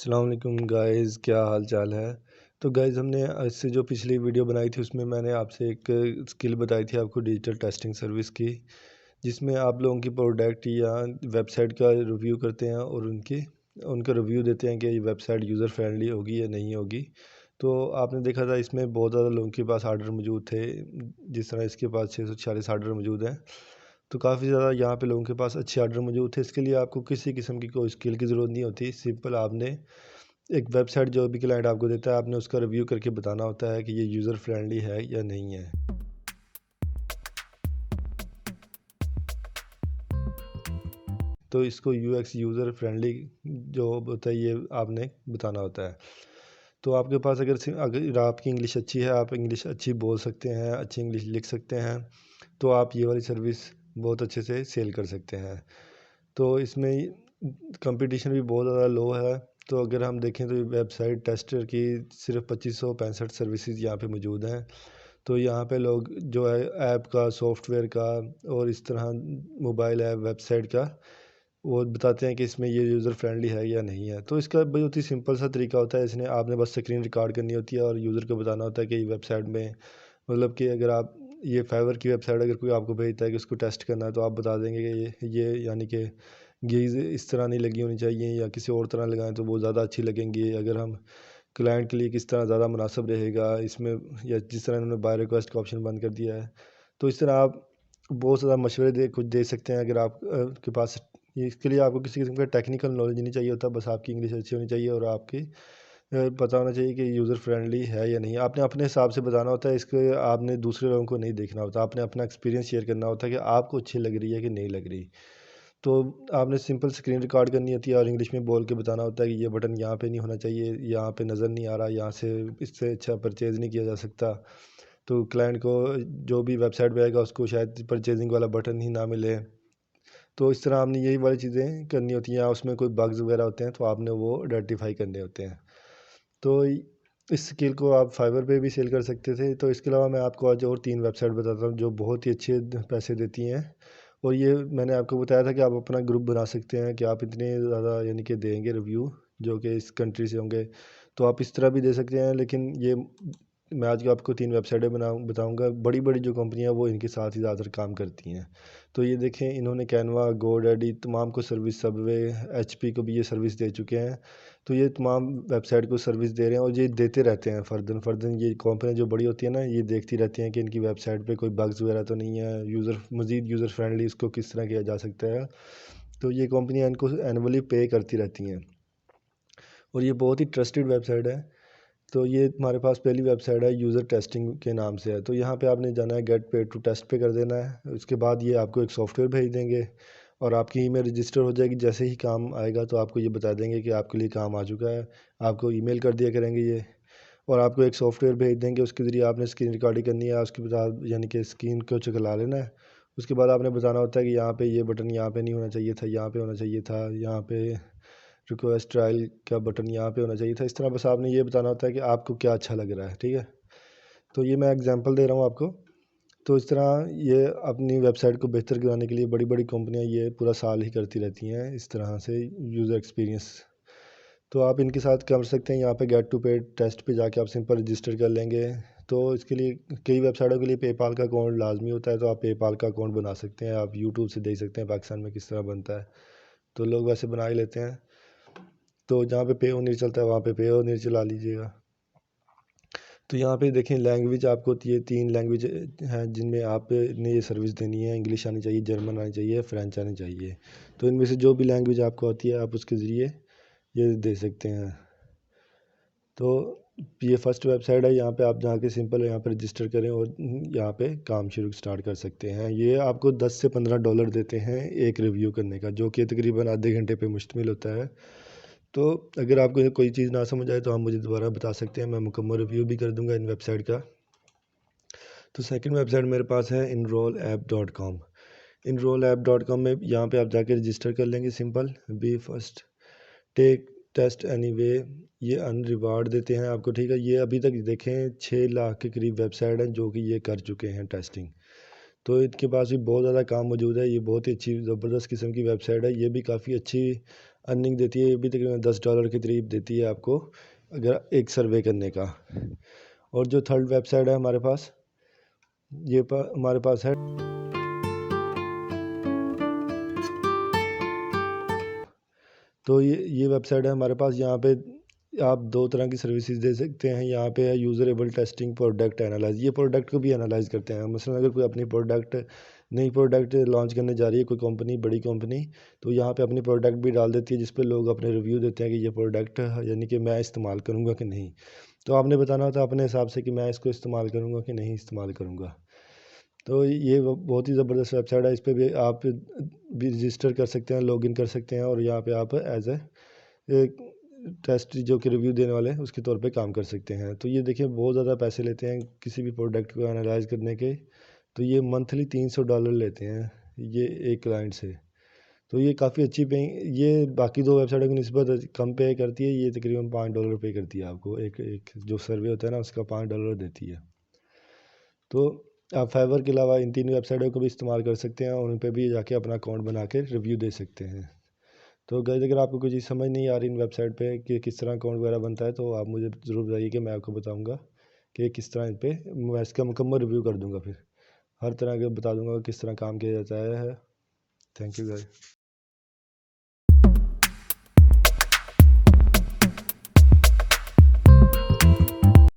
السلام علیکم گائز، کیا حال چال ہے؟ تو گائز ہم نے اس سے جو پچھلی ویڈیو بنائی تھی اس میں میں نے آپ سے ایک اسکل بتائی تھی آپ کو ڈیجیٹل ٹیسٹنگ سروس کی، جس میں آپ لوگوں کی پروڈکٹ یا ویب سائٹ کا ریویو کرتے ہیں اور ان کا ریویو دیتے ہیں کہ یہ ویب سائٹ یوزر فرینڈلی ہوگی یا نہیں ہوگی۔ تو آپ نے دیکھا تھا اس میں بہت زیادہ لوگوں کے پاس آرڈر موجود تھے، جس طرح اس کے پاس 646 آرڈر موجود ہیں، تو کافی زیادہ یہاں پہ لوگوں کے پاس اچھے آرڈر موجود تھے۔ اس کے لیے آپ کو کسی قسم کی کوئی اسکل کی ضرورت نہیں ہوتی، سمپل آپ نے ایک ویب سائٹ جو بھی کلائنٹ آپ کو دیتا ہے آپ نے اس کا ریویو کر کے بتانا ہوتا ہے کہ یہ یوزر فرینڈلی ہے یا نہیں ہے۔ تو اس کو یو ایکس یوزر فرینڈلی جو ہوتا ہے یہ آپ نے بتانا ہوتا ہے۔ تو آپ کے پاس اگر آپ کی انگلش اچھی ہے، آپ انگلش اچھی بول سکتے ہیں، اچھی انگلش لکھ سکتے ہیں، تو آپ یہ والی سروس بہت اچھے سے سیل کر سکتے ہیں۔ تو اس میں کمپٹیشن بھی بہت زیادہ لو ہے۔ تو اگر ہم دیکھیں تو ویب سائٹ ٹیسٹر کی صرف 2565 سروسز یہاں پہ موجود ہیں۔ تو یہاں پہ لوگ جو ہے ایپ کا، سافٹ ویئر کا اور اس طرح موبائل ایپ ویب سائٹ کا وہ بتاتے ہیں کہ اس میں یہ یوزر فرینڈلی ہے یا نہیں ہے۔ تو اس کا بہت ہی سمپل سا طریقہ ہوتا ہے، آپ نے بس اسکرین ریکارڈ کرنی ہوتی ہے اور یوزر کو بتانا ہوتا ہے کہ یہ ویب سائٹ میں مطلب کہ اگر آپ یہ فائور کی ویب سائٹ اگر کوئی آپ کو بھیجتا ہے کہ اس کو ٹیسٹ کرنا ہے تو آپ بتا دیں گے کہ یہ یعنی کہ گیز اس طرح نہیں لگی ہونی چاہیے یا کسی اور طرح لگائیں تو وہ زیادہ اچھی لگیں گی، اگر ہم کلائنٹ کے لیے کس طرح زیادہ مناسب رہے گا اس میں، یا جس طرح انہوں نے بائی ریکویسٹ کا آپشن بند کر دیا ہے۔ تو اس طرح آپ بہت زیادہ مشورے کچھ دے سکتے ہیں اگر آپ کے پاس اس کے لیے آپ کو کسی قسم کا ٹیکنیکل نالج نہیں چاہیے ہوتا، بس آپ کی انگلش اچھی ہونی چاہیے اور آپ کی پتہ ہونا چاہیے کہ یوزر فرینڈلی ہے یا نہیں۔ آپ نے اپنے حساب سے بتانا ہوتا ہے، اس کے آپ نے دوسرے لوگوں کو نہیں دیکھنا ہوتا، آپ نے اپنا ایکسپیرینس شیئر کرنا ہوتا ہے کہ آپ کو اچھی لگ رہی ہے کہ نہیں لگ رہی۔ تو آپ نے سمپل اسکرین ریکارڈ کرنی ہوتی ہے اور انگلش میں بول کے بتانا ہوتا ہے کہ یہ بٹن یہاں پہ نہیں ہونا چاہیے، یہاں پہ نظر نہیں آ رہا، یہاں سے اس سے اچھا پرچیز نہیں کیا جا سکتا۔ تو کلائنٹ کو جو بھی ویب سائٹ پہ آئے گا اس کو شاید پرچیزنگ والا بٹن ہی نہ ملے۔ تو اس طرح آپ نے یہی والی چیزیں کرنی ہوتی ہیں، یا اس میں کوئی بگز وغیرہ ہوتے ہیں تو آپ نے وہ آئیڈینٹیفائی کرنے ہوتے ہیں۔ تو اس اسکل کو آپ فائور پہ بھی سیل کر سکتے تھے۔ تو اس کے علاوہ میں آپ کو آج اور 3 ویب سائٹ بتاتا ہوں جو بہت ہی اچھے پیسے دیتی ہیں، اور یہ میں نے آپ کو بتایا تھا کہ آپ اپنا گروپ بنا سکتے ہیں کہ آپ اتنے زیادہ یعنی کہ دیں گے ریویو جو کہ اس کنٹری سے ہوں گے، تو آپ اس طرح بھی دے سکتے ہیں۔ لیکن یہ میں آج آپ کو 3 ویب سائٹیں بتاؤں گا، بڑی بڑی جو کمپنیاں وہ ان کے ساتھ ہی زیادہ تر کام کرتی ہیں۔ تو یہ دیکھیں انہوں نے کینوا، گو ڈیڈی تمام کو سروس، سب وے، ایچ پی کو بھی یہ سروس دے چکے ہیں۔ تو یہ تمام ویب سائٹ کو سروس دے رہے ہیں اور یہ دیتے رہتے ہیں فردن یہ کمپنیاں جو بڑی ہوتی ہیں نا یہ دیکھتی رہتی ہیں کہ ان کی ویب سائٹ پہ کوئی بگز وغیرہ تو نہیں ہے، مزید یوزر فرینڈلی اس کو کس طرح کیا جا سکتا ہے۔ تو یہ کمپنیاں ان کو اینولی پے کرتی رہتی ہیں اور یہ بہت ہی ٹرسٹڈ ویب سائٹ ہے۔ تو یہ ہمارے پاس پہلی ویب سائٹ ہے یوزر ٹیسٹنگ کے نام سے ہے۔ تو یہاں پہ آپ نے جانا ہے گیٹ پے ٹو ٹیسٹ پہ کر دینا ہے، اس کے بعد یہ آپ کو ایک سافٹ ویئر بھیج دیں گے اور آپ کی ای میل رجسٹر ہو جائے گی۔ جیسے ہی کام آئے گا تو آپ کو یہ بتا دیں گے کہ آپ کے لیے کام آ چکا ہے، آپ کو ای میل کر دیا کریں گے یہ، اور آپ کو ایک سافٹ ویئر بھیج دیں گے، اس کے ذریعے آپ نے اسکرین ریکارڈنگ کرنی ہے، اس کے بعد یعنی کہ اسکرین کو چلا لینا ہے۔ اس کے بعد آپ نے بتانا ہوتا ہے کہ یہاں پہ یہ بٹن یہاں پہ نہیں ہونا چاہیے تھا، یہاں پہ ہونا چاہیے تھا، یہاں پہ ریکویسٹ ٹرائل کا بٹن یہاں پہ ہونا چاہیے تھا۔ اس طرح بس آپ نے یہ بتانا ہوتا ہے کہ آپ کو کیا اچھا لگ رہا ہے، ٹھیک ہے۔ تو یہ میں اگزامپل دے رہا ہوں آپ کو۔ تو اس طرح یہ اپنی ویب سائٹ کو بہتر کرانے کے لیے بڑی بڑی کمپنیاں یہ پورا سال ہی کرتی رہتی ہیں اس طرح سے یوزر ایکسپیرینس۔ تو آپ ان کے ساتھ کر سکتے ہیں، یہاں پہ گیٹ ٹو پے ٹیسٹ پہ جا کے آپ سمپل رجسٹر کر لیں گے۔ تو اس کے لیے کئی ویب سائٹوں کے لیے پے پال کا اکاؤنٹ لازمی ہوتا ہے، تو آپ پے پال کا اکاؤنٹ بنا سکتے ہیں، آپ یوٹیوب سے دیکھ سکتے ہیں پاکستان میں کس طرح بنتا ہے، تو لوگ ویسے بنا ہی لیتے ہیں۔ تو جہاں پہ پے اونر چلتا ہے وہاں پہ پے اونر چلا لیجیے گا۔ تو یہاں پہ دیکھیں لینگویج آپ کو یہ 3 لینگویج ہیں جن میں آپ نے یہ سروس دینی ہے، انگلش آنی چاہیے، جرمن آنی چاہیے، فرینچ آنی چاہیے۔ تو ان میں سے جو بھی لینگویج آپ کو آتی ہے آپ اس کے ذریعے یہ دے سکتے ہیں۔ تو یہ فرسٹ ویب سائٹ ہے، یہاں پہ آپ جا کے سمپل یہاں پہ رجسٹر کریں اور یہاں پہ کام شروع سٹارٹ کر سکتے ہیں۔ یہ آپ کو $10 سے $15 دیتے ہیں ایک ریویو کرنے کا، جو کہ تقریباً آدھے گھنٹے پہ مشتمل ہوتا ہے۔ تو اگر آپ کو کوئی چیز نہ سمجھ آئے تو آپ مجھے دوبارہ بتا سکتے ہیں، میں مکمل ریویو بھی کر دوں گا ان ویب سائٹ کا۔ تو سیکنڈ ویب سائٹ میرے پاس ہے enrollapp.com۔ enrollapp.com میں یہاں پہ آپ جا کے رجسٹر کر لیں گے، simple be first take test anyway, یہ ان ریوارڈ دیتے ہیں آپ کو، ٹھیک ہے۔ یہ ابھی تک دیکھیں 6 لاکھ کے قریب ویب سائٹ ہیں جو کہ یہ کر چکے ہیں ٹیسٹنگ۔ تو ان کے پاس بھی بہت زیادہ کام موجود ہے. یہ بہت ہی اچھی زبردست قسم کی ویب سائٹ ہے. یہ بھی کافی اچھی ارننگ دیتی ہے. یہ بھی تقریباً $10 کے قریب دیتی ہے آپ کو اگر ایک سروے کرنے کا. اور جو تھرڈ ویب سائٹ ہے ہمارے پاس، یہ ہمارے پاس ہے تو یہ ویب سائٹ ہے ہمارے پاس. یہاں پہ آپ 2 طرح کی سروسز دے سکتے ہیں. یہاں پہ ہے یوزریبل ٹیسٹنگ پروڈکٹ انالائز. یہ پروڈکٹ کو بھی انالائز کرتے ہیں. مثلا اگر کوئی اپنی نئی پروڈکٹ لانچ کرنے جا رہی ہے کوئی کمپنی، بڑی کمپنی، تو یہاں پہ اپنی پروڈکٹ بھی ڈال دیتی ہے جس پہ لوگ اپنے ریویو دیتے ہیں کہ یہ پروڈکٹ یعنی کہ میں استعمال کروں گا کہ نہیں. تو آپ نے بتانا ہوتا ہے اپنے حساب سے کہ میں اس کو استعمال کروں گا کہ نہیں استعمال کروں گا. تو یہ بہت ہی زبردست ویب سائٹ ہے. اس پہ بھی آپ بھی رجسٹر کر سکتے ہیں، لاگ ان کر سکتے ہیں، اور یہاں پہ آپ ایز اے ٹیسٹ جو کہ ریویو دینے والے ہیں اس کے طور پہ کام کر سکتے ہیں. تو یہ دیکھیں بہت زیادہ پیسے لیتے ہیں کسی بھی پروڈکٹ کو انالائز کرنے کے. تو یہ منتھلی $300 لیتے ہیں یہ ایک کلائنٹ سے. تو یہ کافی اچھی یہ باقی 2 ویب سائٹوں کی نسبت کم پے کرتی ہے. یہ تقریباً $5 پے کرتی ہے آپ کو. ایک جو سروے ہوتا ہے نا اس کا $5 دیتی ہے. تو آپ فائور کے علاوہ ان 3 ویب سائٹوں کو بھی استعمال کر سکتے ہیں اور ان پہ بھی جا کے اپنا اکاؤنٹ بنا کے ریویو دے سکتے ہیں. تو گائز اگر آپ کو کوئی چیز سمجھ نہیں آ رہی ان ویب سائٹ پہ کہ کس طرح اکاؤنٹ وغیرہ بنتا ہے تو آپ مجھے ضرور بتائیے کہ میں آپ کو بتاؤں گا کہ کس طرح ان پہ میں اس کا مکمل ریویو کر دوں گا. پھر ہر طرح کے بتا دوں گا کہ کس طرح کام کیا جاتا ہے. Thank you guys.